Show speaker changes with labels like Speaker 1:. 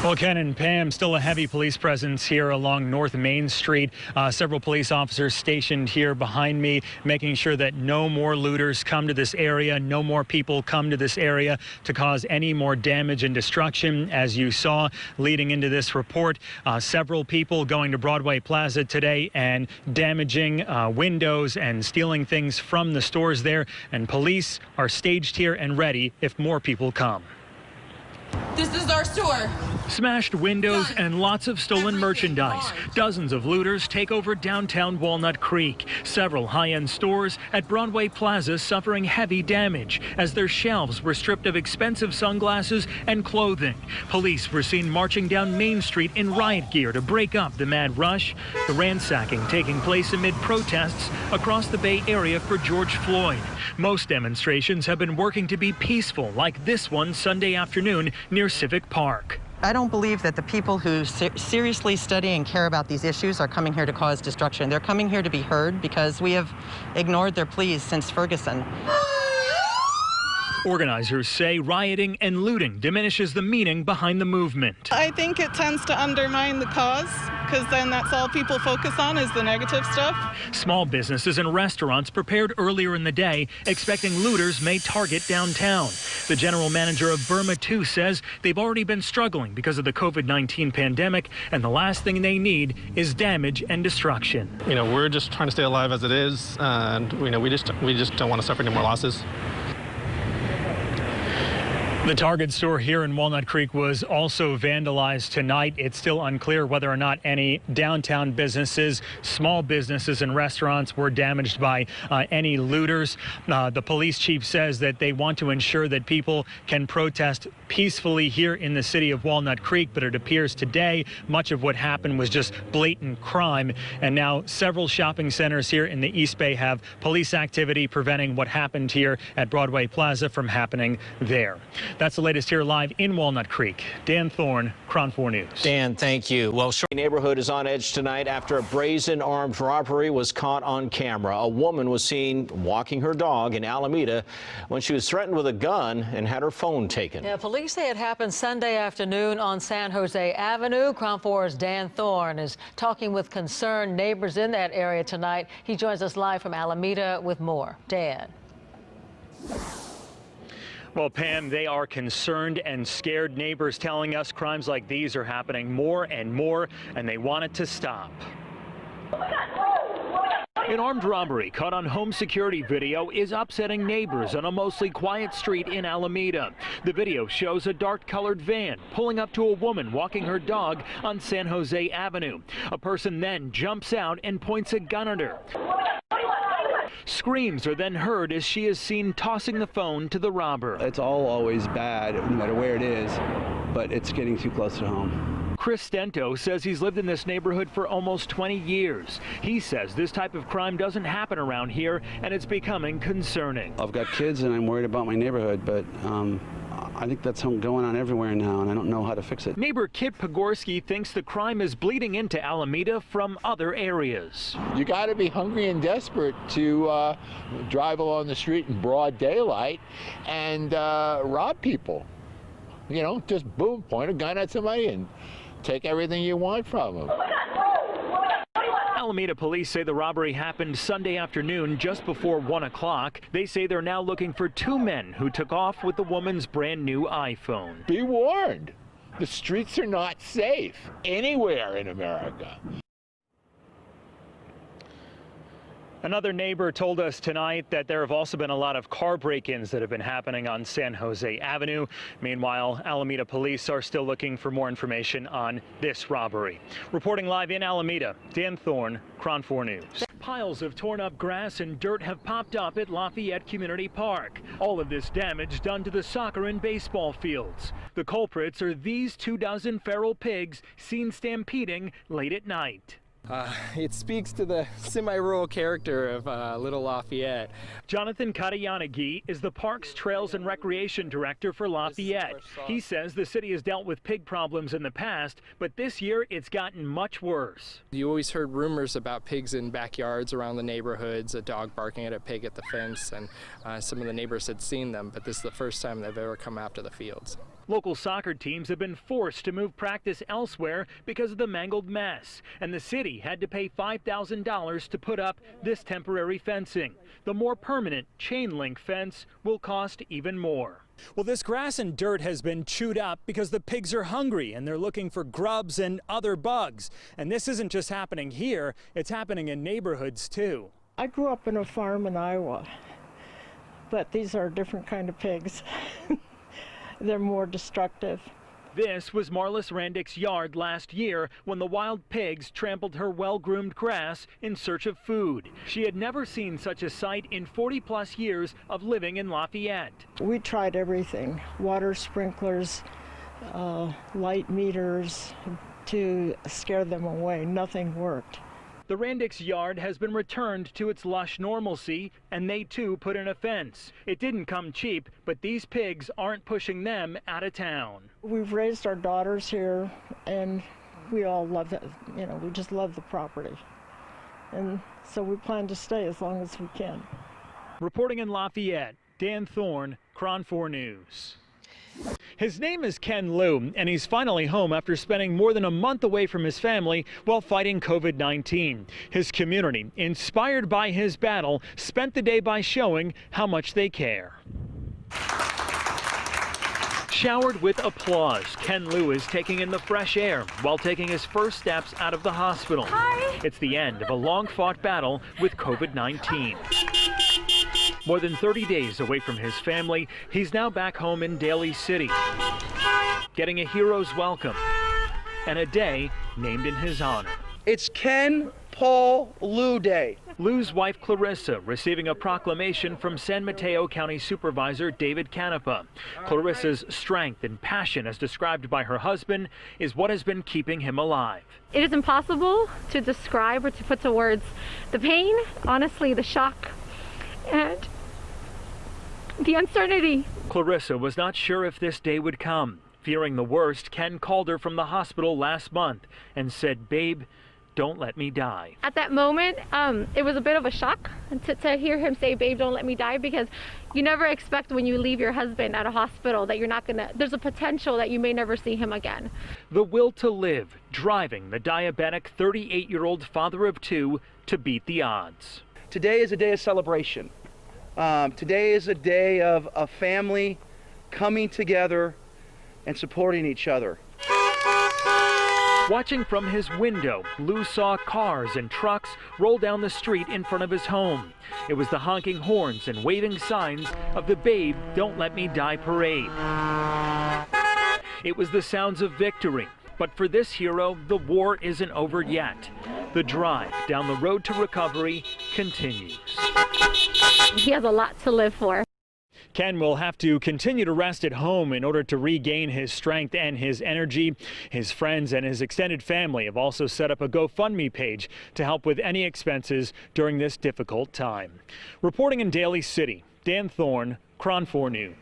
Speaker 1: Well, Ken and Pam, still a heavy police presence here along North Main Street. Several police officers stationed here behind me, making sure that no more looters come to this area, no more people come to this area to cause any more damage and destruction. As you saw leading into this report, several people going to Broadway Plaza today and damaging windows and stealing things from the stores there. And police are staged here and ready if more people come.
Speaker 2: This is our store.
Speaker 1: Smashed windows and lots of stolen merchandise. Dozens of looters take over downtown Walnut Creek. Several high-end stores at Broadway Plaza suffering heavy damage as their shelves were stripped of expensive sunglasses and clothing. Police were seen marching down Main Street in riot gear to break up the mad rush. The ransacking taking place amid protests across the Bay Area for George Floyd. Most demonstrations have been working to be peaceful, like this one Sunday afternoon near Civic Park.
Speaker 3: I don't believe that the people who seriously study and care about these issues are coming here to cause destruction. They're coming here to be heard because we have ignored their pleas since Ferguson.
Speaker 1: Organizers say rioting and looting diminishes the meaning behind the movement.
Speaker 4: I think it tends to undermine the cause, because then that's all people focus on is the negative stuff.
Speaker 1: Small businesses and restaurants prepared earlier in the day, expecting looters may target downtown. The general manager of Burma 2 says they've already been struggling because of the COVID-19 pandemic, and the last thing they need is damage and destruction.
Speaker 5: We're just trying to stay alive as it is, and we just don't want to suffer any more losses.
Speaker 1: The Target store here in Walnut Creek was also vandalized tonight. It's still unclear whether or not any downtown businesses, small businesses and restaurants were damaged by any looters. The police chief says that they want to ensure that people can protest peacefully here in the city of Walnut Creek, but it appears today much of what happened was just blatant crime. And now several shopping centers here in the East Bay have police activity preventing what happened here at Broadway Plaza from happening there. That's the latest here live in Walnut Creek. Dan Thorn, KRON 4 News.
Speaker 6: Dan, thank you. Well, the neighborhood is on edge tonight after a brazen armed robbery was caught on camera. A woman was seen walking her dog in Alameda when she was threatened with a gun and had her phone taken.
Speaker 7: Yeah, police say it happened Sunday afternoon on San Jose Avenue. KRON 4's Dan Thorn is talking with concerned neighbors in that area tonight. He joins us live from Alameda with more. Dan.
Speaker 1: Well, Pam, they are concerned and scared. Neighbors telling us crimes like these are happening more and more, and they want it to stop. An armed robbery caught on home security video is upsetting neighbors on a mostly quiet street in Alameda. The video shows a dark-colored van pulling up to a woman walking her dog on San Jose Avenue. A person then jumps out and points a gun at her. Screams are then heard as she is seen tossing the phone to the robber.
Speaker 8: It's always bad, no matter where it is, but it's getting too close to home.
Speaker 1: Chris Stento says he's lived in this neighborhood for almost 20 years. He says this type of crime doesn't happen around here, and it's becoming concerning.
Speaker 8: I've got kids and I'm worried about my neighborhood, but I think that's going on everywhere now, and I don't know how to fix it.
Speaker 1: Neighbor Kit Pogorski thinks the crime is bleeding into Alameda from other areas.
Speaker 9: You got to be hungry and desperate to drive along the street in broad daylight and rob people. Just boom, point a gun at somebody and take everything you want from them.
Speaker 1: Alameda police say the robbery happened Sunday afternoon just before 1 o'clock. They say they're now looking for 2 men who took off with the woman's brand new iPhone.
Speaker 9: Be warned, the streets are not safe anywhere in America.
Speaker 1: Another neighbor told us tonight that there have also been a lot of car break-ins that have been happening on San Jose Avenue. Meanwhile, Alameda police are still looking for more information on this robbery. Reporting live in Alameda, Dan Thorn, KRON 4 News. Piles of torn up grass and dirt have popped up at Lafayette Community Park. All of this damage done to the soccer and baseball fields. The culprits are these 24 feral pigs seen stampeding late at night.
Speaker 10: It speaks to the semi-rural character of Little Lafayette.
Speaker 1: Jonathan Katayanagi is the Parks, Trails and Recreation Director for Lafayette. He says the city has dealt with pig problems in the past, but this year it's gotten much worse.
Speaker 10: You always heard rumors about pigs in backyards around the neighborhoods, a dog barking at a pig at the fence, and some of the neighbors had seen them, but this is the first time they've ever come after the fields.
Speaker 1: Local soccer teams have been forced to move practice elsewhere because of the mangled mess, and the city had to pay $5,000 to put up this temporary fencing. The more permanent chain link fence will cost even more. Well, this grass and dirt has been chewed up because the pigs are hungry and they're looking for grubs and other bugs. And this isn't just happening here, it's happening in neighborhoods too.
Speaker 11: I grew up in a farm in Iowa, but these are a different kind of pigs. They're more destructive.
Speaker 1: This was Marlis Randick's yard last year when the wild pigs trampled her well-groomed grass in search of food. She had never seen such a sight in 40-plus years of living in Lafayette.
Speaker 11: We tried everything, water sprinklers, light meters to scare them away. Nothing worked.
Speaker 1: The Randick's yard has been returned to its lush normalcy, and they too put in a fence. It didn't come cheap, but these pigs aren't pushing them out of town.
Speaker 11: We've raised our daughters here, and we all love it. You know, we just love the property. And so we plan to stay as long as we can.
Speaker 1: Reporting in Lafayette, Dan Thorn, KRON 4 News. His name is Ken Liu, and he's finally home after spending more than a month away from his family while fighting COVID-19. His community, inspired by his battle, spent the day by showing how much they care. Showered with applause, Ken Liu is taking in the fresh air while taking his first steps out of the hospital.
Speaker 2: Hi.
Speaker 1: It's the end of a long-fought battle with COVID-19. More than 30 days away from his family, he's now back home in Daly City, getting a hero's welcome and a day named in his honor.
Speaker 12: It's Ken Paul Liu Day.
Speaker 1: Liu's wife Clarissa receiving a proclamation from San Mateo County Supervisor David Canepa. Clarissa's strength and passion, as described by her husband, is what has been keeping him alive.
Speaker 13: It is impossible to describe or to put to words the pain, honestly, the shock, and the uncertainty.
Speaker 1: Clarissa was not sure if this day would come. Fearing the worst, Ken called her from the hospital last month and said, "Babe, don't let me die."
Speaker 13: At that moment, it was a bit of a shock to hear him say, "Babe, don't let me die," because you never expect when you leave your husband at a hospital that you're not gonna, there's a potential that you may never see him again.
Speaker 1: The will to live, driving the diabetic 38-year-old father of two to beat the odds.
Speaker 12: Today is a day of celebration. Today is a day of a family coming together and supporting each other.
Speaker 1: Watching from his window, Liu saw cars and trucks roll down the street in front of his home. It was the honking horns and waving signs of the Babe, Don't Let Me Die parade. It was the sounds of victory. But for this hero, the war isn't over yet. The drive down the road to recovery continues.
Speaker 13: He has a lot to live for.
Speaker 1: Ken will have to continue to rest at home in order to regain his strength and his energy. His friends and his extended family have also set up a GoFundMe page to help with any expenses during this difficult time. Reporting in Daly City, Dan Thorn, KRON 4 News.